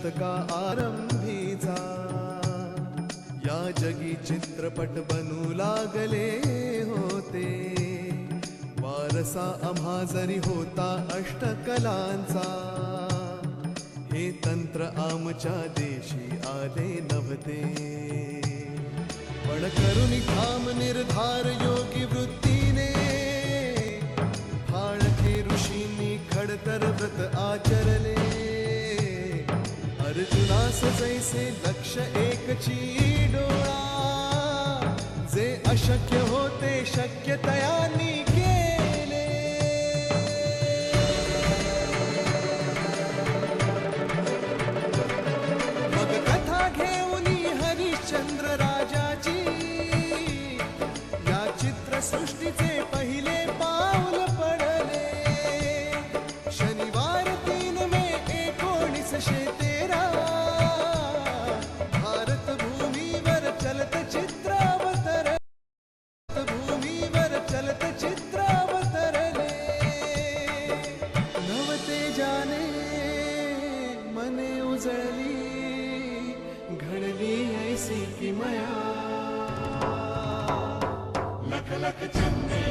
शतका आरंभीचा या जगी चित्रपट बनू लागले होते वारसा आम्हा जरी होता अष्टकलांचा हे तंत्र आमच्या देशी आले नव्हते पण करुणी ठाम निर्धार योगी वृत्तीने फाळके ऋषींनी खडतर व्रत आचरले अर्जुनास जैसे लक्ष एकची डोळा जे अशक्य होते शक्य तयांनी केले मग कथा घेऊन हरिश्चंद्र राजाची या चित्रसृष्टीचे पहिले पाऊल पडले शनिवार 3 मे 1913 भारत भूमीवर चलत चित्र अवतरले नवतेजाने मने उजळली घडली ऐसी किमया लख लख चंदे